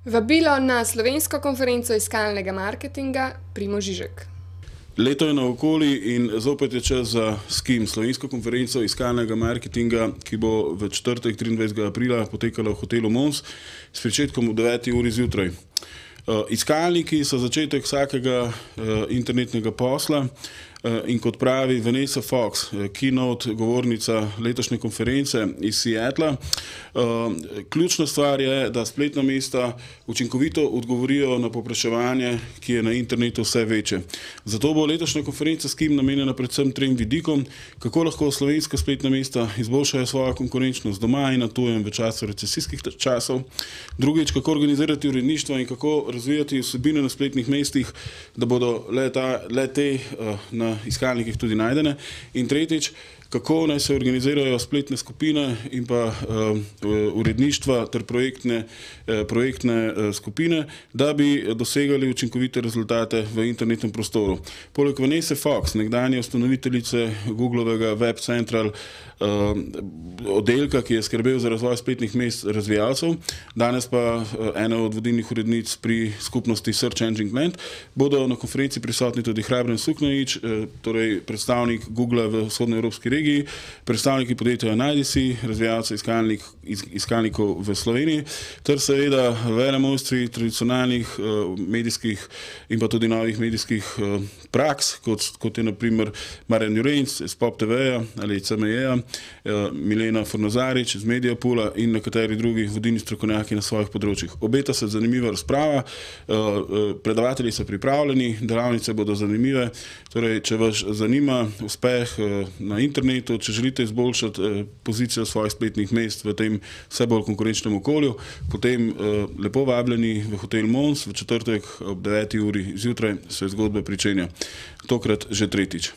Vabilo na slovensko konferenco iskalnega marketinga Primož Žižek. Leto je naokoli in zopet je čas za SKIM, slovensko konferenco iskalnega marketinga, ki bo v četrtek 23. aprila potekala v hotelu Mons s pričetkom ob 9. uri zjutraj. Iskalniki so začetek vsakega internetnega posla in kot pravi Vanessa Fox, keynote govornica letošnje konference iz Seattla, ključna stvar je, da spletna mesta učinkovito odgovorijo na povpraševanje, ki je na internetu vse večje. Zato bo letošnja konferenca SKIM namenjena predvsem trem vidikom, kako lahko slovenska spletna mesta izboljšajo svojo konkurenčnost doma in na tujem v času recesijskih časov. Drugič, kako organizirati uredništvo in kako razvijati vsebine na spletnih mestih, da bodo le te na iskalnikih tudi najdene. In tretjič, kako naj se organizirajo spletne skupine in pa uredništva ter projektne skupine, da bi dosegali učinkovite rezultate v internetnem prostoru. Poleg Vanesse Fox, nekdanje ustanoviteljice Googlovega Web Central oddelka, ki je skrbel za razvoj spletnih mest razvijalcev, danes pa ena od vodilnih urednic pri skupnosti Search Engine Land, bodo na konferenci prisotni tudi Hrabren Suknovič, torej predstavnik Googla v vzhodnoevropski regiji, predstavniki podjetja Najdesi, razvijalcev iskalnikov v Sloveniji, ter seveda velemojstri tradicionalnih medijskih in pa tudi novih medijskih praks, kot je na primer Marjan Jurenc iz Pop TV-ja ali CME-ja, Milena Fornozarič iz Mediapoola in nekateri drugi vodilni strokovnjaki na svojih področjih. Obeta se zanimiva razprava, predavatelji so pripravljeni, delavnice bodo zanimive, torej če vas zanima uspeh na internetu, če želite izboljšati pozicijo svojih spletnih mest v tem vse bolj konkurenčnem okolju, potem lepo vabljeni v hotel Mons v četrtek ob 9. uri zjutraj se zgodba pričenja. Tokrat že tretjič.